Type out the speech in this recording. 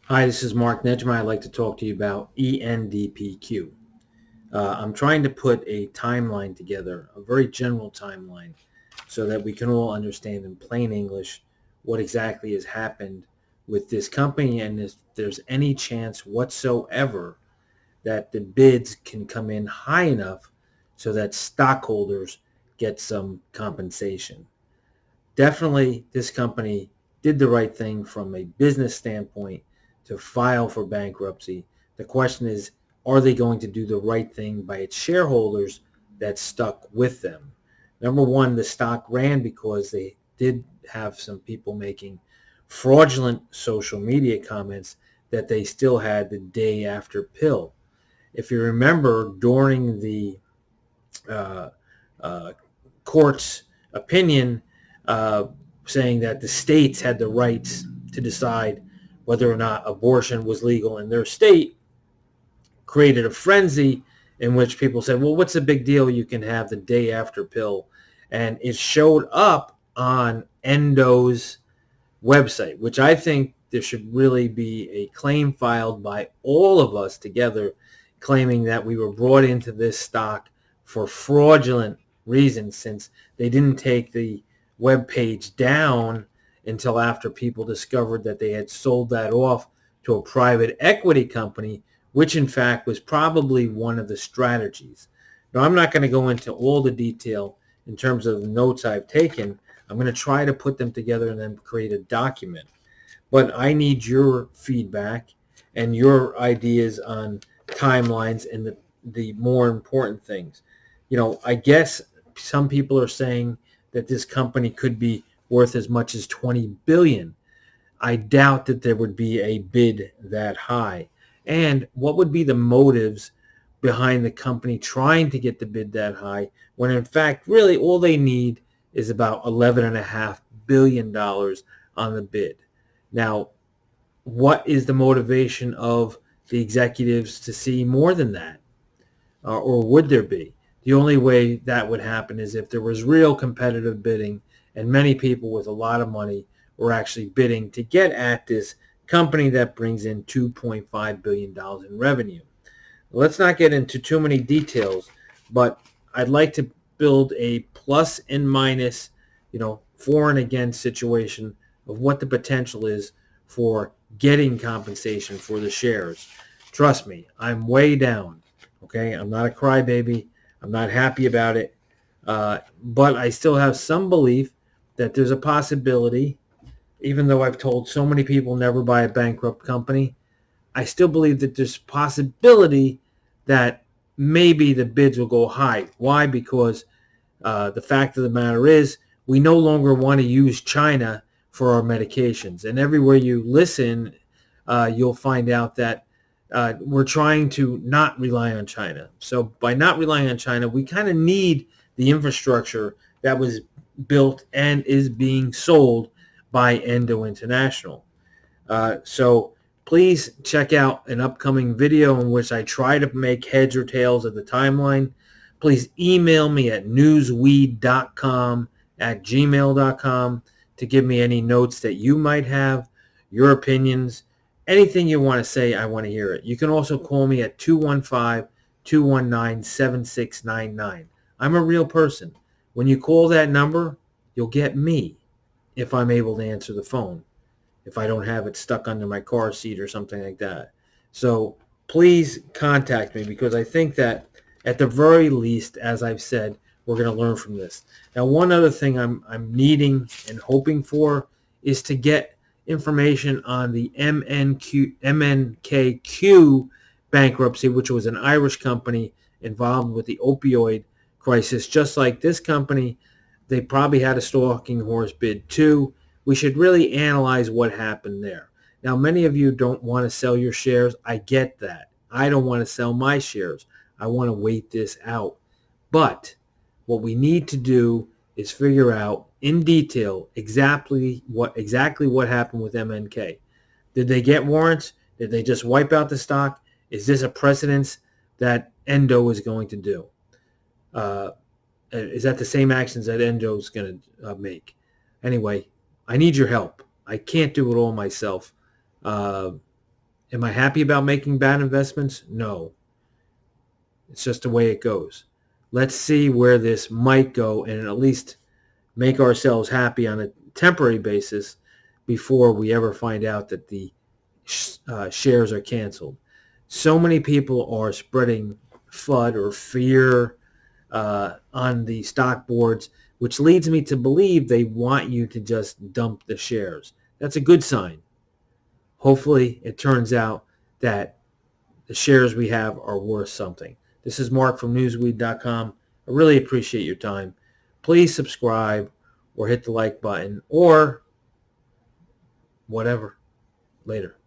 Hi, this is Mark Nejma. I'd like to talk to you about ENDPQ. I'm trying to put a timeline together, a very general timeline, so that we can all understand in plain English what exactly has happened with this company and if there's any chance whatsoever that the bids can come in high enough so that stockholders get some compensation. Definitely, this company did the right thing from a business standpoint to file for bankruptcy. The question is, are they going to do the right thing by its shareholders that stuck with them? Number one, the stock ran because they did have some people making fraudulent social media comments that they still had the day after pill. If you remember, during the uh, uh, court's opinion, uh, saying that the states had the rights to decide whether or not abortion was legal in their state, created a frenzy in which people said, well, what's the big deal? You can have the day after pill. And it showed up on Endo's website, which I think there should really be a claim filed by all of us together claiming that we were brought into this stock for fraudulent reasons, since they didn't take the web page down until after people discovered that they had sold that off to a private equity company, which in fact was probably one of the strategies. Now, I'm not going to go into all the detail in terms of the notes I've taken. I'm going to try to put them together and then create a document. But I need your feedback and your ideas on timelines and the more important things. I guess some people are saying that this company could be worth as much as 20 billion. I doubt that there would be a bid that high. And what would be the motives behind the company trying to get the bid that high when in fact really all they need is about $11.5 billion on the bid? Now, what is the motivation of the executives to see more than that? Or would there be? The only way that would happen is if there was real competitive bidding and many people with a lot of money were actually bidding to get at this company that brings in $2.5 billion in revenue. Let's not get into too many details, but I'd like to build a plus and minus, for and against situation of what the potential is for getting compensation for the shares. Trust me, I'm way down. Okay, I'm not a crybaby. I'm not happy about it, but I still have some belief that there's a possibility. Even though I've told so many people never buy a bankrupt company, I still believe that there's a possibility that maybe the bids will go high. Why? Because the fact of the matter is we no longer want to use China for our medications. And everywhere you listen, you'll find out that we're trying to not rely on China. So by not relying on China, we kind of need the infrastructure that was built and is being sold by ENDO International. So please check out an upcoming video in which I try to make heads or tails of the timeline. Please email me at newsweed.com@gmail.com to give me any notes that you might have, your opinions, anything you want to say. I want to hear it. You can also call me at 215-219-7699. I'm a real person. When you call that number, you'll get me if I'm able to answer the phone, if I don't have it stuck under my car seat or something like that. So please contact me, because I think that at the very least, as I've said, we're going to learn from this. Now, one other thing I'm needing and hoping for is to get information on the MNKQ bankruptcy, which was an Irish company involved with the opioid crisis. Just like this company, they probably had a stalking horse bid too. We should really analyze what happened there. Now, many of you don't want to sell your shares. I get that. I don't want to sell my shares. I want to wait this out. But what we need to do is figure out in detail exactly what happened with MNK. Did they get warrants? Did they just wipe out the stock? Is this a precedence that Endo is going to do? Uh, is that the same actions that Endo is going to make? Anyway, I need your help. I can't do it all myself. Uh, Am I happy about making bad investments? No. It's just the way it goes. Let's see where this might go and at least make ourselves happy on a temporary basis before we ever find out that the shares are canceled. So many people are spreading FUD or fear on the stock boards, which leads me to believe they want you to just dump the shares. That's a good sign. Hopefully it turns out that the shares we have are worth something. This is Mark from newsweed.com. I really appreciate your time. Please subscribe or hit the like button or whatever. Later.